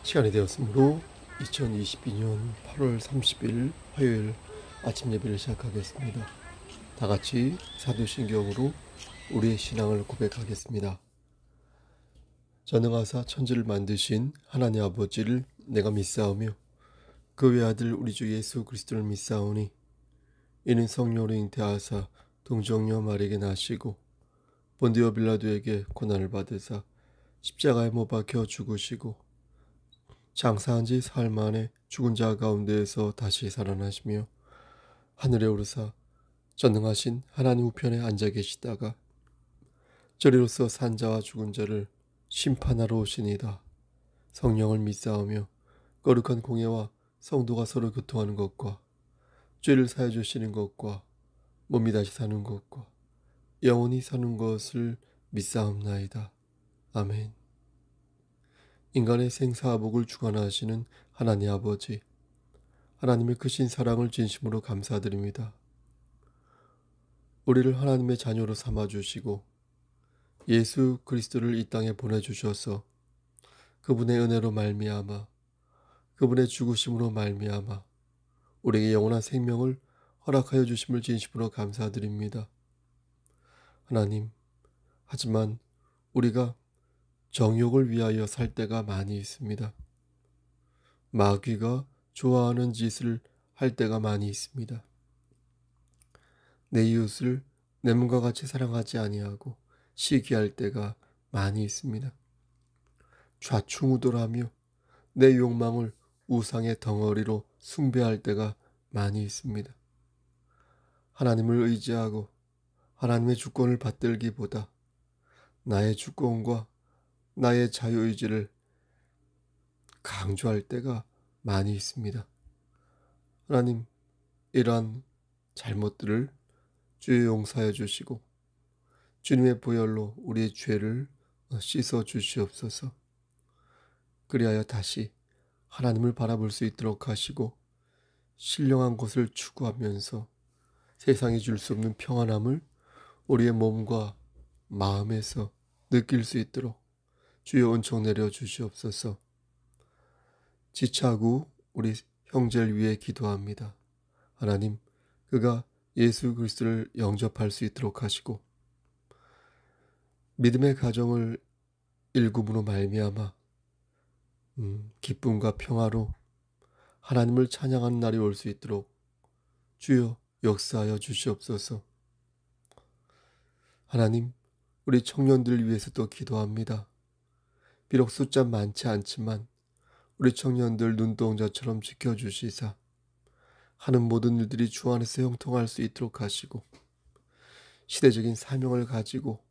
시간이 되었으므로 2022년 8월 30일 화요일 아침 예배를 시작하겠습니다. 다 같이 사도신경으로 우리의 신앙을 고백하겠습니다. 전능하사 천지를 만드신 하나님 아버지를 내가 믿사오며 그 외아들 우리 주 예수 그리스도를 믿사오니 이는 성령으로 잉태하사 동정녀 마리에게 나시고 본디오 빌라도에게 고난을 받으사 십자가에 못 박혀 죽으시고 장사한 지 사흘 만에 죽은 자 가운데에서 다시 살아나시며 하늘에 오르사 전능하신 하나님 우편에 앉아 계시다가 저리로서 산 자와 죽은 자를 심판하러 오시니이다. 성령을 믿사오며 거룩한 공예와 성도가 서로 교통하는 것과 죄를 사해 주시는 것과 몸이 다시 사는 것과 영원히 사는 것을 믿사옵나이다. 아멘. 인간의 생사화복을 주관하시는 하나님 아버지, 하나님의 크신 사랑을 진심으로 감사드립니다. 우리를 하나님의 자녀로 삼아주시고 예수 그리스도를 이 땅에 보내주셔서 그분의 은혜로 말미암아 그분의 죽으심으로 말미암아 우리에게 영원한 생명을 허락하여 주심을 진심으로 감사드립니다. 하나님, 하지만 우리가 정욕을 위하여 살 때가 많이 있습니다. 마귀가 좋아하는 짓을 할 때가 많이 있습니다. 내 이웃을 내 몸과 같이 사랑하지 아니하고 시기할 때가 많이 있습니다. 좌충우돌하며 내 욕망을 우상의 덩어리로 숭배할 때가 많이 있습니다. 하나님을 의지하고 하나님의 주권을 받들기보다 나의 주권과 나의 자유의지를 강조할 때가 많이 있습니다. 하나님, 이러한 잘못들을 주의 용서해 주시고 주님의 보혈로 우리의 죄를 씻어 주시옵소서. 그리하여 다시 하나님을 바라볼 수 있도록 하시고 신령한 것을 추구하면서 세상이 줄 수 없는 평안함을 우리의 몸과 마음에서 느낄 수 있도록 주여 은총 내려 주시옵소서. 지차고 우리 형제를 위해 기도합니다. 하나님, 그가 예수 그리스도를 영접할 수 있도록 하시고 믿음의 가정을 일구므로 말미암아 기쁨과 평화로 하나님을 찬양하는 날이 올 수 있도록 주여 역사하여 주시옵소서. 하나님, 우리 청년들을 위해서도 기도합니다. 비록 숫자 많지 않지만 우리 청년들 눈동자처럼 지켜주시사 하는 모든 일들이 주 안에서 형통할 수 있도록 하시고 시대적인 사명을 가지고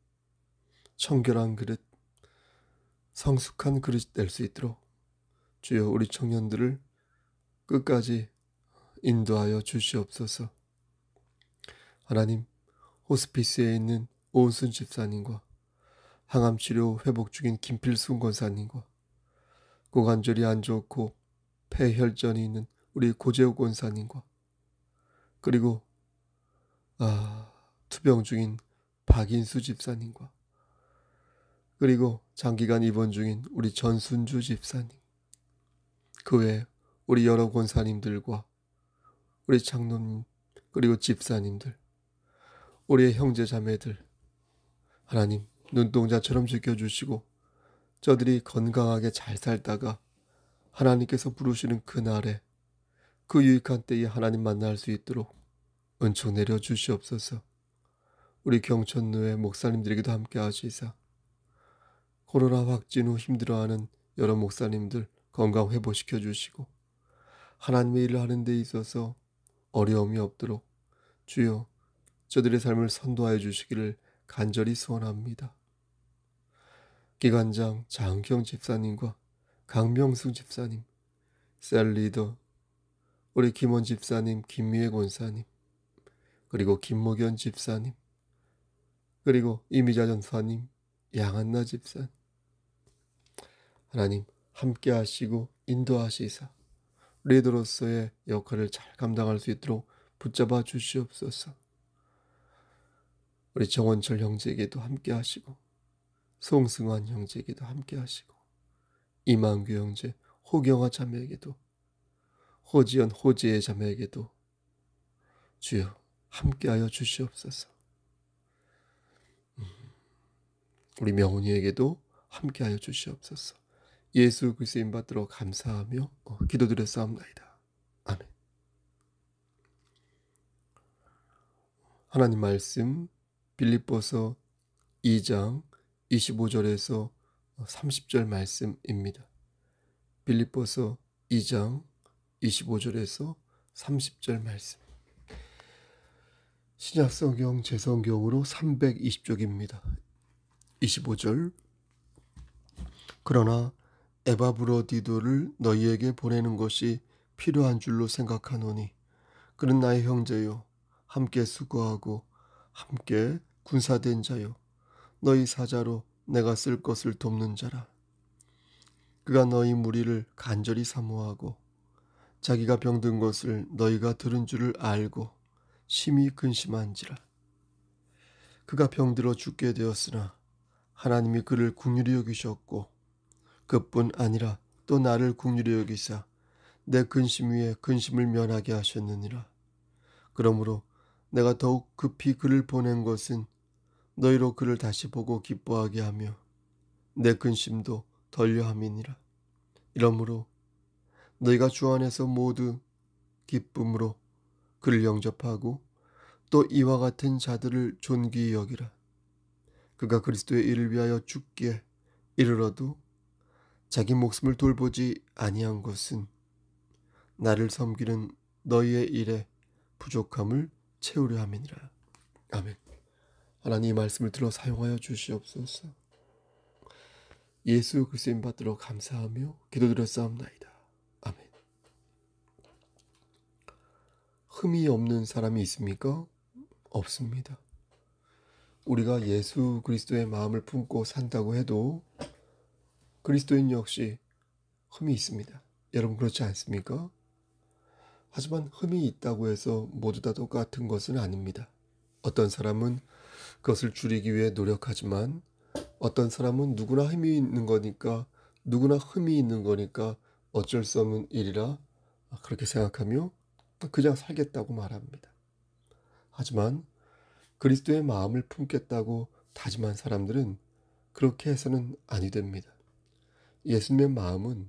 청결한 그릇, 성숙한 그릇이 될 수 있도록 주여 우리 청년들을 끝까지 인도하여 주시옵소서. 하나님, 호스피스에 있는 오은순 집사님과 항암치료 회복 중인 김필순 권사님과 고관절이 안 좋고 폐혈전이 있는 우리 고재욱 권사님과 그리고 투병 중인 박인수 집사님과 그리고 장기간 입원 중인 우리 전순주 집사님, 그 외에 우리 여러 권사님들과 우리 장로님 그리고 집사님들, 우리의 형제 자매들, 하나님 눈동자처럼 지켜주시고 저들이 건강하게 잘 살다가 하나님께서 부르시는 그날에 그 유익한 때에 하나님 만날 수 있도록 은총 내려 주시옵소서. 우리 경천노회 목사님들에게도 함께 하시사 코로나 확진 후 힘들어하는 여러 목사님들 건강 회복시켜 주시고 하나님의 일을 하는 데 있어서 어려움이 없도록 주여 저들의 삶을 선도하여 주시기를 간절히 소원합니다. 기관장 장경 집사님과 강명숙 집사님, 셀리더, 우리 김원 집사님, 김미애 권사님, 그리고 김목연 집사님, 그리고 이미자 전사님, 양한나 집사님, 하나님 함께 하시고 인도하시사 리더로서의 역할을 잘 감당할 수 있도록 붙잡아 주시옵소서. 우리 정원철 형제에게도 함께 하시고 송승환 형제에게도 함께 하시고 이만규 형제, 호경아 자매에게도, 호지연 호재의 자매에게도 주여 함께하여 주시옵소서. 우리 명훈이에게도 함께하여 주시옵소서. 예수 그리스도의 이름 받들어 감사하며 기도드렸사옵나이다. 아멘. 하나님 말씀 빌립보서 2장 25절에서 30절 말씀입니다. 빌립보서 2장 25절에서 30절 말씀. 신약성경 제성경으로 320쪽입니다. 25절. 그러나 에바브로디도를 너희에게 보내는 것이 필요한 줄로 생각하노니 그는 나의 형제요 함께 수고하고 함께 군사된 자요 너희 사자로 내가 쓸 것을 돕는 자라. 그가 너희 무리를 간절히 사모하고 자기가 병든 것을 너희가 들은 줄을 알고 심히 근심한지라. 그가 병들어 죽게 되었으나 하나님이 그를 긍휼히 여기셨고 그뿐 아니라 또 나를 긍휼히 여기사 내 근심 위에 근심을 면하게 하셨느니라. 그러므로 내가 더욱 급히 그를 보낸 것은 너희로 그를 다시 보고 기뻐하게 하며 내 근심도 덜려함이니라. 이러므로 너희가 주 안에서 모두 기쁨으로 그를 영접하고 또 이와 같은 자들을 존귀히 여기라. 그가 그리스도의 일을 위하여 죽기에 이르러도 자기 목숨을 돌보지 아니한 것은 나를 섬기는 너희의 일에 부족함을 채우려 함이니라. 아멘. 하나님 이 말씀을 들어 사용하여 주시옵소서. 예수 그리스도의 이름 받들어 감사하며 기도드렸사옵나이다. 아멘. 흠이 없는 사람이 있습니까? 없습니다. 우리가 예수 그리스도의 마음을 품고 산다고 해도 그리스도인 역시 흠이 있습니다. 여러분 그렇지 않습니까? 하지만 흠이 있다고 해서 모두 다 똑같은 것은 아닙니다. 어떤 사람은 그것을 줄이기 위해 노력하지만 어떤 사람은 누구나 흠이 있는 거니까 어쩔 수 없는 일이라 그렇게 생각하며 그냥 살겠다고 말합니다. 하지만 그리스도의 마음을 품겠다고 다짐한 사람들은 그렇게 해서는 아니 됩니다. 예수님의 마음은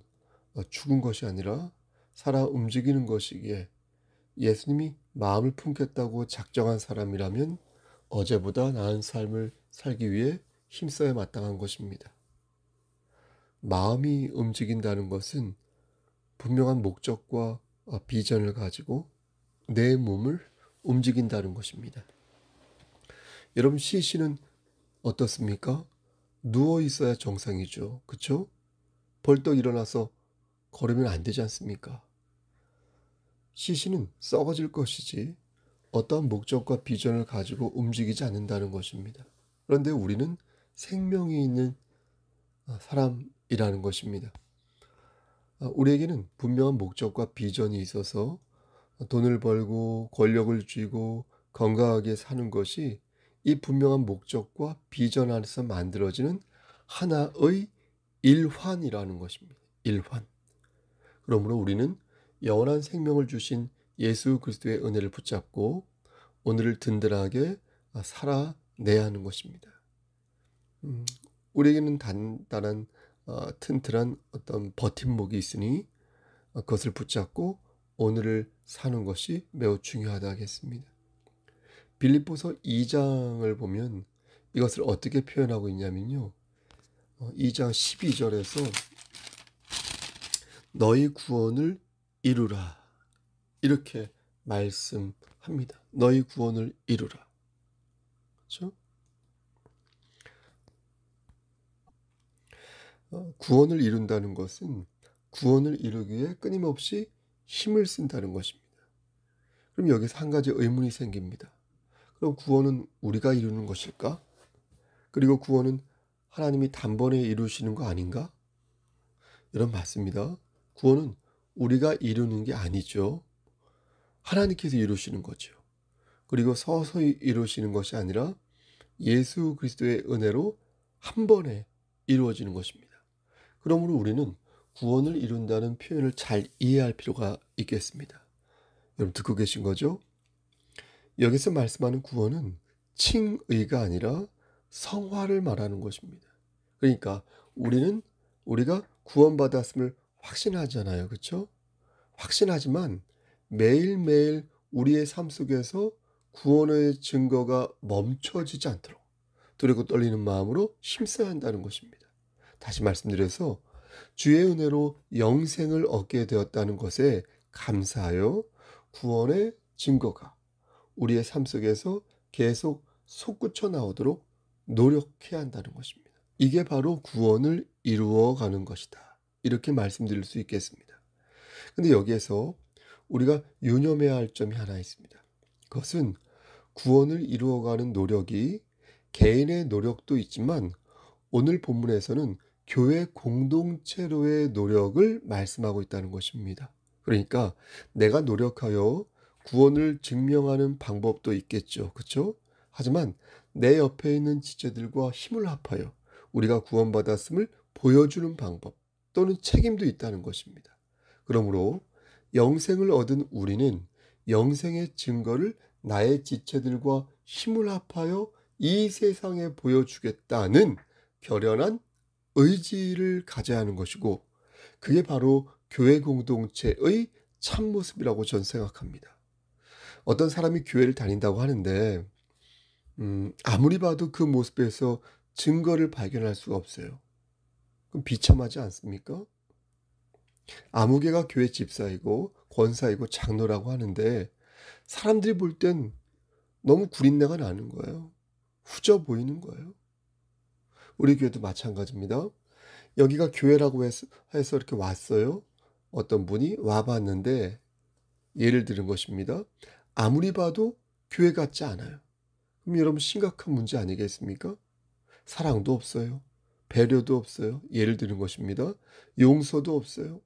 죽은 것이 아니라 살아 움직이는 것이기에 예수님이 마음을 품겠다고 작정한 사람이라면 어제보다 나은 삶을 살기 위해 힘써야 마땅한 것입니다. 마음이 움직인다는 것은 분명한 목적과 비전을 가지고 내 몸을 움직인다는 것입니다. 여러분 시신은 어떻습니까? 누워 있어야 정상이죠. 그렇죠? 벌떡 일어나서 걸으면 안 되지 않습니까? 시신은 썩어질 것이지 어떠한 목적과 비전을 가지고 움직이지 않는다는 것입니다. 그런데 우리는 생명이 있는 사람이라는 것입니다. 우리에게는 분명한 목적과 비전이 있어서 돈을 벌고 권력을 쥐고 건강하게 사는 것이 이 분명한 목적과 비전 안에서 만들어지는 하나의 일환이라는 것입니다. 일환. 그러므로 우리는 영원한 생명을 주신 예수 그리스도의 은혜를 붙잡고 오늘을 든든하게 살아내야 하는 것입니다. 우리에게는 단단한 튼튼한 어떤 버팀목이 있으니 그것을 붙잡고 오늘을 사는 것이 매우 중요하다 하겠습니다. 빌립보서 2장을 보면 이것을 어떻게 표현하고 있냐면요. 2장 12절에서 너희 구원을 이루라 이렇게 말씀합니다. 너희 구원을 이루라. 그렇죠? 구원을 이룬다는 것은 구원을 이루기 위해 끊임없이 힘을 쓴다는 것입니다. 그럼 여기서 한 가지 의문이 생깁니다. 그럼 구원은 우리가 이루는 것일까? 그리고 구원은 하나님이 단번에 이루시는 거 아닌가? 여러분 맞습니다. 구원은 우리가 이루는 게 아니죠. 하나님께서 이루시는 거죠. 그리고 서서히 이루시는 것이 아니라 예수 그리스도의 은혜로 한 번에 이루어지는 것입니다. 그러므로 우리는 구원을 이룬다는 표현을 잘 이해할 필요가 있겠습니다. 여러분 듣고 계신 거죠? 여기서 말씀하는 구원은 칭의가 아니라 성화를 말하는 것입니다. 그러니까 우리가 구원받았음을 확신하잖아요. 그렇죠? 확신하지만 매일매일 우리의 삶 속에서 구원의 증거가 멈춰지지 않도록 두렵고 떨리는 마음으로 힘써야 한다는 것입니다. 다시 말씀드려서 주의 은혜로 영생을 얻게 되었다는 것에 감사하여 구원의 증거가 우리의 삶 속에서 계속 솟구쳐 나오도록 노력해야 한다는 것입니다. 이게 바로 구원을 이루어가는 것이다. 이렇게 말씀드릴 수 있겠습니다. 근데 여기에서 우리가 유념해야 할 점이 하나 있습니다. 그것은 구원을 이루어가는 노력이 개인의 노력도 있지만 오늘 본문에서는 교회 공동체로의 노력을 말씀하고 있다는 것입니다. 그러니까 내가 노력하여 구원을 증명하는 방법도 있겠죠. 그렇죠? 하지만 내 옆에 있는 지체들과 힘을 합하여 우리가 구원받았음을 보여주는 방법 또는 책임도 있다는 것입니다. 그러므로 영생을 얻은 우리는 영생의 증거를 나의 지체들과 힘을 합하여 이 세상에 보여주겠다는 결연한 의지를 가져야 하는 것이고 그게 바로 교회 공동체의 참모습이라고 저는 생각합니다. 어떤 사람이 교회를 다닌다고 하는데 아무리 봐도 그 모습에서 증거를 발견할 수가 없어요. 그럼 비참하지 않습니까? 아무개가 교회 집사이고 권사이고 장로라고 하는데 사람들이 볼 땐 너무 구린내가 나는 거예요. 후져 보이는 거예요. 우리 교회도 마찬가지입니다. 여기가 교회라고 해서 이렇게 왔어요. 어떤 분이 와봤는데 예를 들은 것입니다. 아무리 봐도 교회 같지 않아요. 그럼 여러분 심각한 문제 아니겠습니까? 사랑도 없어요. 배려도 없어요. 예를 들은 것입니다. 용서도 없어요.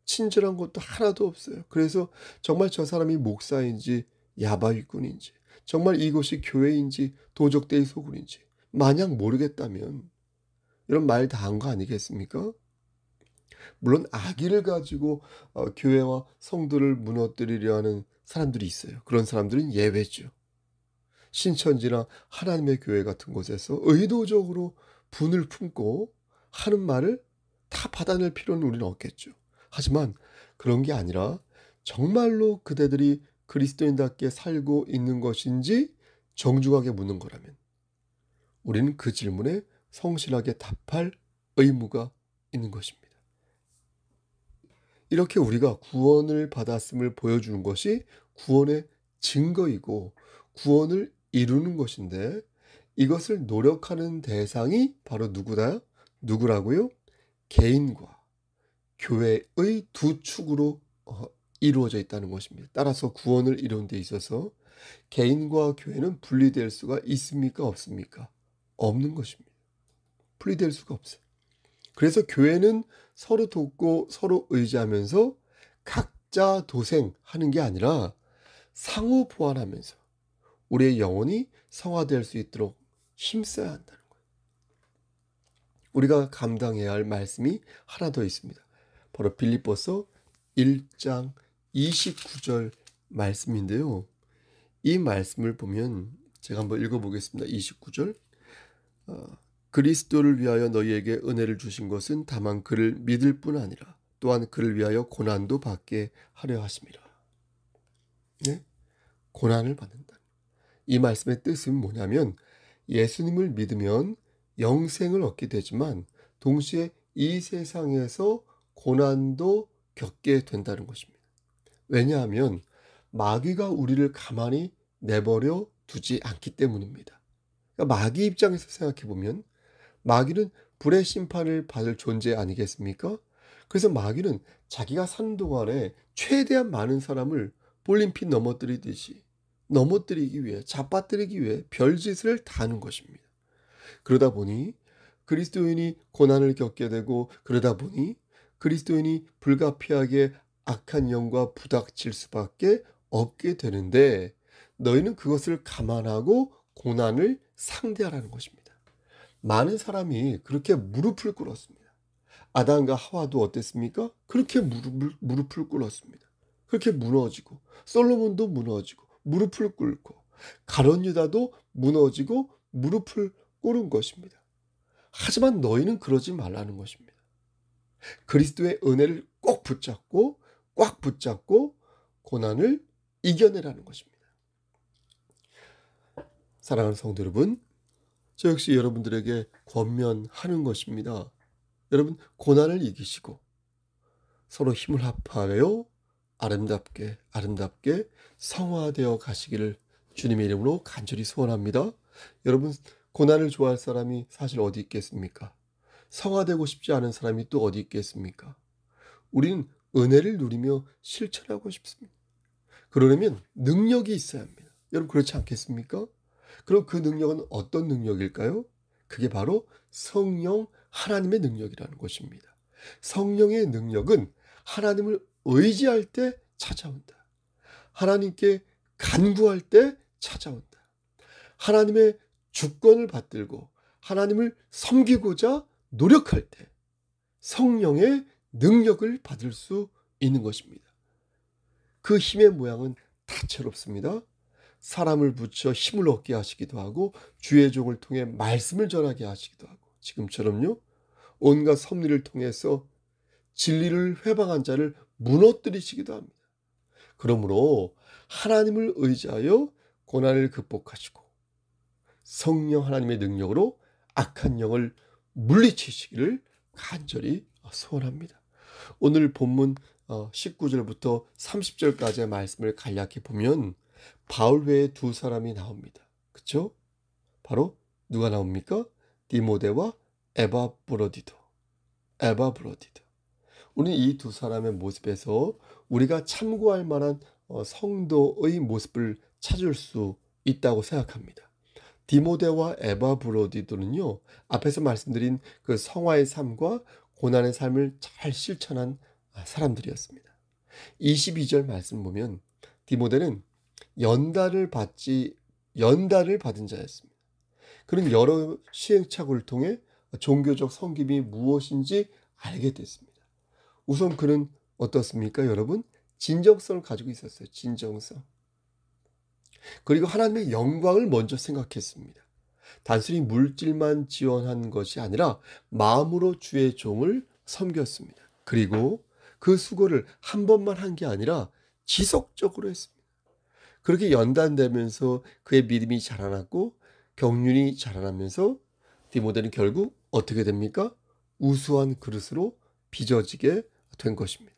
친절한 것도 하나도 없어요. 그래서 정말 저 사람이 목사인지 야바위꾼인지 정말 이곳이 교회인지 도적대의 소굴인지 마냥 모르겠다면 이런 말 다 한 거 아니겠습니까? 물론 악의를 가지고 교회와 성도를 무너뜨리려 하는 사람들이 있어요. 그런 사람들은 예외죠. 신천지나 하나님의 교회 같은 곳에서 의도적으로 분을 품고 하는 말을 다 받아낼 필요는 우리는 없겠죠. 하지만 그런 게 아니라 정말로 그대들이 그리스도인답게 살고 있는 것인지 정중하게 묻는 거라면 우리는 그 질문에 성실하게 답할 의무가 있는 것입니다. 이렇게 우리가 구원을 받았음을 보여주는 것이 구원의 증거이고 구원을 이루는 것인데 이것을 노력하는 대상이 바로 누구라고요? 개인과 교회의 두 축으로 이루어져 있다는 것입니다. 따라서 구원을 이루는 데 있어서 개인과 교회는 분리될 수가 있습니까? 없습니까? 없는 것입니다. 분리될 수가 없어요. 그래서 교회는 서로 돕고 서로 의지하면서 각자 도생하는 게 아니라 상호 보완하면서 우리의 영혼이 성화될 수 있도록 힘써야 한다는 거예요. 우리가 감당해야 할 말씀이 하나 더 있습니다. 바로 빌립보서 1장 29절 말씀인데요. 이 말씀을 보면 제가 한번 읽어보겠습니다. 29절 그리스도를 위하여 너희에게 은혜를 주신 것은 다만 그를 믿을 뿐 아니라 또한 그를 위하여 고난도 받게 하려 하심이라. 네? 고난을 받는다. 이 말씀의 뜻은 뭐냐면 예수님을 믿으면 영생을 얻게 되지만 동시에 이 세상에서 고난도 겪게 된다는 것입니다. 왜냐하면 마귀가 우리를 가만히 내버려 두지 않기 때문입니다. 그러니까 마귀 입장에서 생각해 보면 마귀는 불의 심판을 받을 존재 아니겠습니까? 그래서 마귀는 자기가 사는 동안에 최대한 많은 사람을 볼림핀 넘어뜨리기 위해 잡아뜨리기 위해 별짓을 다 하는 것입니다. 그러다 보니 그리스도인이 고난을 겪게 되고 그러다 보니 그리스도인이 불가피하게 악한 영과 부닥칠 수밖에 없게 되는데 너희는 그것을 감안하고 고난을 상대하라는 것입니다. 많은 사람이 그렇게 무릎을 꿇었습니다. 아담과 하와도 어땠습니까? 그렇게 무릎을 꿇었습니다. 그렇게 무너지고 솔로몬도 무너지고 무릎을 꿇고 가룟 유다도 무너지고 무릎을 꿇은 것입니다. 하지만 너희는 그러지 말라는 것입니다. 그리스도의 은혜를 꼭 붙잡고 꽉 붙잡고 고난을 이겨내라는 것입니다. 사랑하는 성도 여러분, 저 역시 여러분들에게 권면하는 것입니다. 여러분, 고난을 이기시고 서로 힘을 합하여 아름답게 성화되어 가시기를 주님의 이름으로 간절히 소원합니다. 여러분, 고난을 좋아할 사람이 사실 어디 있겠습니까? 성화되고 싶지 않은 사람이 또 어디 있겠습니까? 우리는 은혜를 누리며 실천하고 싶습니다. 그러려면 능력이 있어야 합니다. 여러분, 그렇지 않겠습니까? 그럼 그 능력은 어떤 능력일까요? 그게 바로 성령 하나님의 능력이라는 것입니다. 성령의 능력은 하나님을 의지할 때 찾아온다. 하나님께 간구할 때 찾아온다. 하나님의 주권을 받들고 하나님을 섬기고자 노력할 때 성령의 능력을 받을 수 있는 것입니다. 그 힘의 모양은 다채롭습니다. 사람을 붙여 힘을 얻게 하시기도 하고 주의 종을 통해 말씀을 전하게 하시기도 하고 지금처럼요. 온갖 섭리를 통해서 진리를 회방한 자를 무너뜨리시기도 합니다. 그러므로 하나님을 의지하여 고난을 극복하시고 성령 하나님의 능력으로 악한 영을 물리치시기를 간절히 소원합니다. 오늘 본문 19절부터 30절까지의 말씀을 간략히 보면 바울 외에 두 사람이 나옵니다. 그렇죠? 바로 누가 나옵니까? 디모데와 에바브로디도. 우리는 이 두 사람의 모습에서 우리가 참고할 만한 성도의 모습을 찾을 수 있다고 생각합니다. 디모데와 에바브로디도는요, 앞에서 말씀드린 그 성화의 삶과 고난의 삶을 잘 실천한 사람들이었습니다. 22절 말씀 보면 디모데는 연단을 받은 자였습니다. 그는 여러 시행착오를 통해 종교적 섬김이 무엇인지 알게 됐습니다. 우선 그는 어떻습니까, 여러분? 진정성을 가지고 있었어요. 진정성. 그리고 하나님의 영광을 먼저 생각했습니다. 단순히 물질만 지원한 것이 아니라 마음으로 주의 종을 섬겼습니다. 그리고 그 수고를 한 번만 한 게 아니라 지속적으로 했습니다. 그렇게 연단되면서 그의 믿음이 자라났고 경륜이 자라나면서 디모데는 결국 어떻게 됩니까? 우수한 그릇으로 빚어지게 된 것입니다.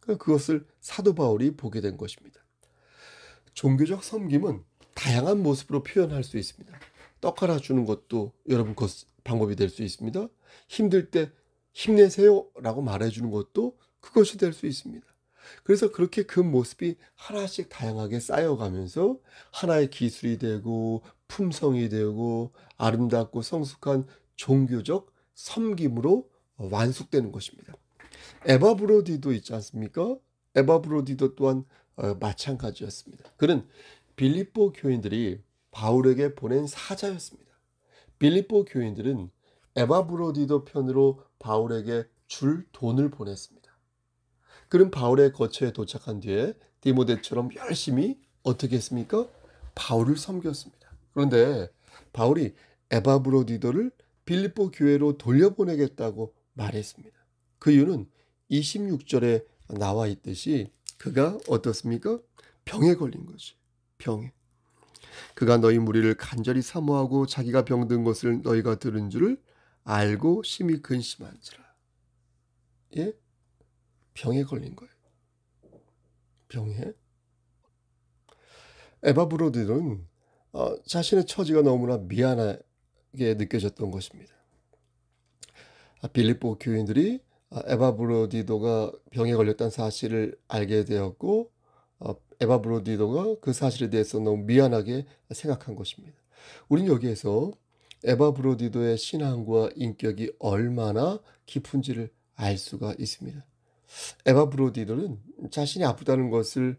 그것을 사도 바울이 보게 된 것입니다. 종교적 섬김은 다양한 모습으로 표현할 수 있습니다. 떡 하나 주는 것도 여러분 방법이 될 수 있습니다. 힘들 때 힘내세요 라고 말해주는 것도 그것이 될 수 있습니다. 그래서 그렇게 그 모습이 하나씩 다양하게 쌓여가면서 하나의 기술이 되고 품성이 되고 아름답고 성숙한 종교적 섬김으로 완숙되는 것입니다. 에바브로디도 있지 않습니까? 에바브로디도 또한 마찬가지였습니다. 그는 빌립보 교인들이 바울에게 보낸 사자였습니다. 빌립보 교인들은 에바브로디도 편으로 바울에게 줄 돈을 보냈습니다. 그는 바울의 거처에 도착한 뒤에 디모데처럼 열심히 어떻게 했습니까? 바울을 섬겼습니다. 그런데 바울이 에바브로디도를 빌립보 교회로 돌려보내겠다고 말했습니다. 그 이유는 26절에 나와 있듯이 그가 어떻습니까? 병에 걸린 거지. 병에. 그가 너희 무리를 간절히 사모하고 자기가 병든 것을 너희가 들은 줄을 알고 심히 근심한지라. 예? 병에 걸린 거예요. 병에. 에바브로디는 자신의 처지가 너무나 미안하게 느껴졌던 것입니다. 빌립보 교인들이 에바브로디도가 병에 걸렸다는 사실을 알게 되었고 에바브로디도가 그 사실에 대해서 너무 미안하게 생각한 것입니다. 우리는 여기에서 에바브로디도의 신앙과 인격이 얼마나 깊은지를 알 수가 있습니다. 에바브로디도는 자신이 아프다는 것을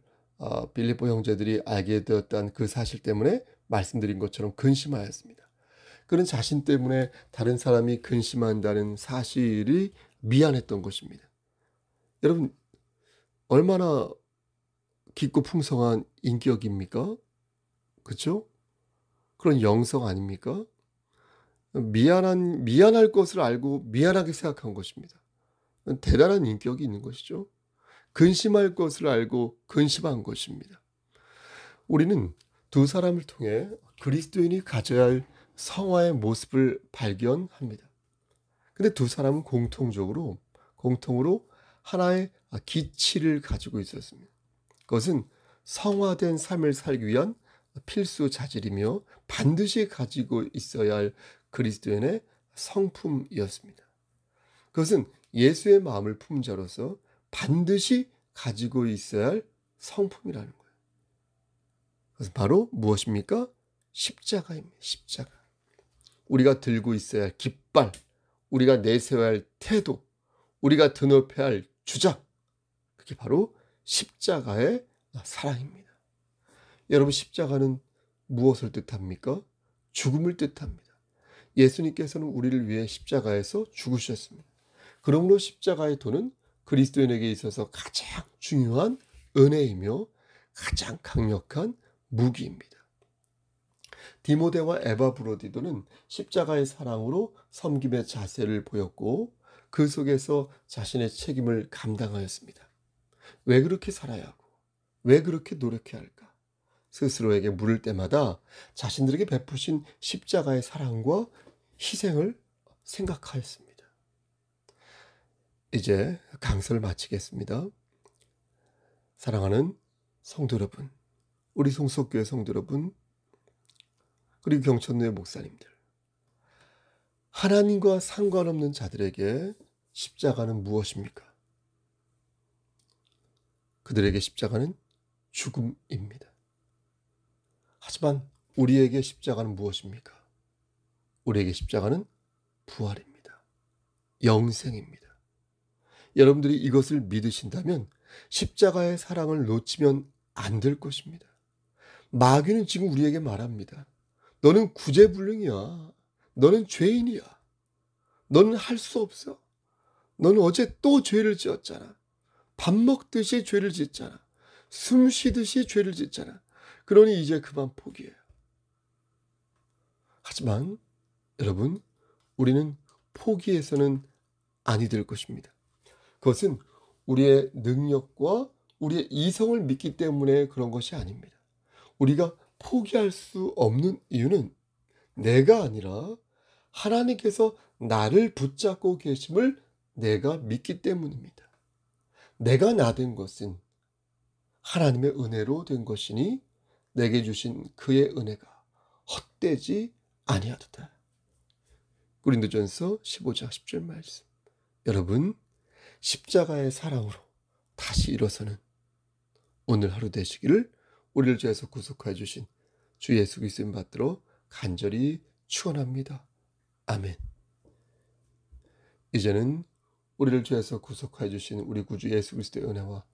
빌립보 형제들이 알게 되었다는 그 사실 때문에 말씀드린 것처럼 근심하였습니다. 그는 자신 때문에 다른 사람이 근심한다는 사실이 미안했던 것입니다. 여러분, 얼마나 깊고 풍성한 인격입니까? 그렇죠? 그런 영성 아닙니까? 미안할 것을 알고 미안하게 생각한 것입니다. 대단한 인격이 있는 것이죠. 근심할 것을 알고 근심한 것입니다. 우리는 두 사람을 통해 그리스도인이 가져야 할 성화의 모습을 발견합니다. 근데 두 사람은 공통으로 하나의 기치를 가지고 있었습니다. 그것은 성화된 삶을 살기 위한 필수 자질이며 반드시 가지고 있어야 할 그리스도인의 성품이었습니다. 그것은 예수의 마음을 품은 자로서 반드시 가지고 있어야 할 성품이라는 거예요. 그것은 바로 무엇입니까? 십자가입니다. 십자가. 우리가 들고 있어야 할 깃발, 우리가 내세워야 할 태도, 우리가 드높여야 할 주장, 그게 바로 십자가의 사랑입니다. 여러분, 십자가는 무엇을 뜻합니까? 죽음을 뜻합니다. 예수님께서는 우리를 위해 십자가에서 죽으셨습니다. 그러므로 십자가의 도는 그리스도인에게 있어서 가장 중요한 은혜이며 가장 강력한 무기입니다. 디모데와 에바 브로디도는 십자가의 사랑으로 섬김의 자세를 보였고 그 속에서 자신의 책임을 감당하였습니다. 왜 그렇게 살아야 하고 왜 그렇게 노력해야 할까? 스스로에게 물을 때마다 자신들에게 베푸신 십자가의 사랑과 희생을 생각하였습니다. 이제 강서를 마치겠습니다. 사랑하는 성도 여러분, 우리 송석교회 성도 여러분, 그리고 경천로의 목사님들, 하나님과 상관없는 자들에게 십자가는 무엇입니까? 그들에게 십자가는 죽음입니다. 하지만 우리에게 십자가는 무엇입니까? 우리에게 십자가는 부활입니다. 영생입니다. 여러분들이 이것을 믿으신다면 십자가의 사랑을 놓치면 안 될 것입니다. 마귀는 지금 우리에게 말합니다. 너는 구제불능이야. 너는 죄인이야. 너는 할 수 없어. 너는 어제 또 죄를 지었잖아. 밥 먹듯이 죄를 짓잖아. 숨 쉬듯이 죄를 짓잖아. 그러니 이제 그만 포기해요. 하지만 여러분, 우리는 포기해서는 아니 될 것입니다. 그것은 우리의 능력과 우리의 이성을 믿기 때문에 그런 것이 아닙니다. 우리가 포기할 수 없는 이유는 내가 아니라 하나님께서 나를 붙잡고 계심을 내가 믿기 때문입니다. 내가 나 된 것은 하나님의 은혜로 된 것이니 내게 주신 그의 은혜가 헛되지 아니하도다. 고린도전서 15장 10절 말씀. 여러분, 십자가의 사랑으로 다시 일어서는 오늘 하루 되시기를 우리를 죄에서 구속하여 주신 주 예수 그리스도를 받들어 간절히 축원합니다. 아멘. 이제는 우리를 죄에서 구속하여 주신 우리 구주 예수 그리스도의 은혜와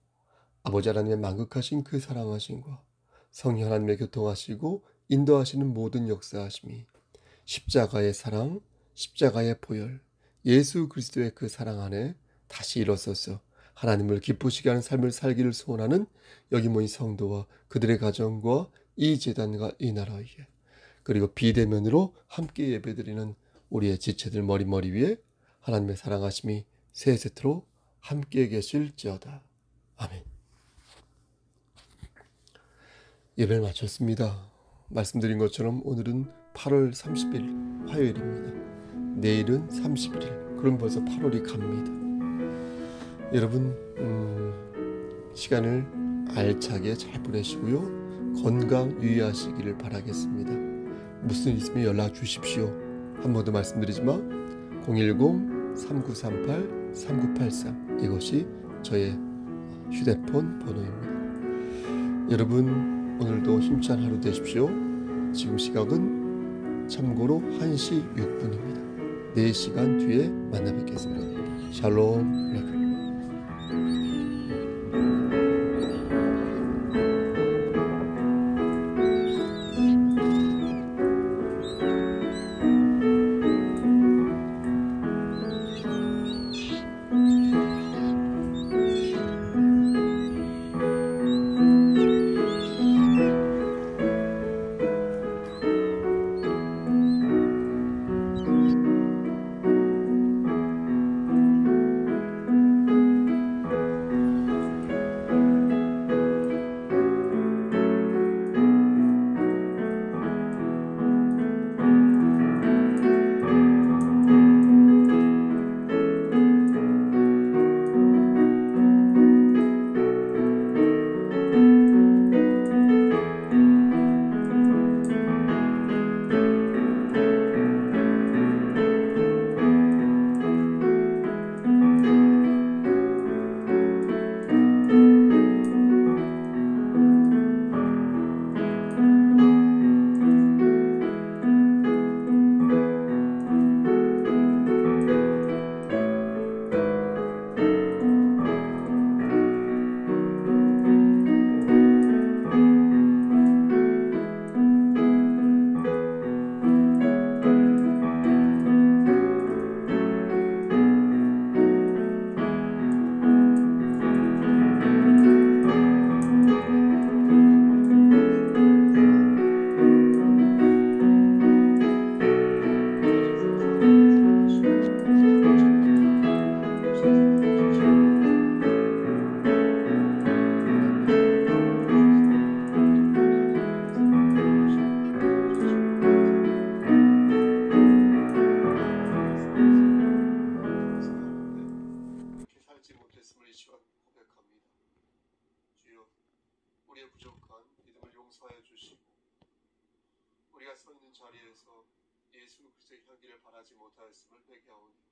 아버지 하나님의 만극하신 그 사랑하심과 성령 하나님의 교통하시고 인도하시는 모든 역사하심이 십자가의 사랑, 십자가의 보혈, 예수 그리스도의 그 사랑 안에 다시 일어서서 하나님을 기쁘시게 하는 삶을 살기를 소원하는 여기 모인 성도와 그들의 가정과 이 제단과 이 나라에, 그리고 비대면으로 함께 예배드리는 우리의 지체들 머리 위에 하나님의 사랑하심이 세세토록 함께 계실지어다. 아멘. 예배를 마쳤습니다. 말씀드린 것처럼 오늘은 8월 30일 화요일입니다. 내일은 31일. 그럼 벌써 8월이 갑니다. 여러분, 시간을 알차게 잘 보내시고요. 건강 유의하시기를 바라겠습니다. 무슨 일 있으면 연락 주십시오. 한 번 더 말씀드리지만 010-3938-3983 이것이 저의 휴대폰 번호입니다. 여러분, 오늘도 힘찬 하루 되십시오. 지금 시각은 참고로 1시 6분입니다. 4시간 뒤에 만나 뵙겠습니다. 샬롬 레크. 자리에서 예수 그리스도의 향기를 발하지 못하였음을 회개하오니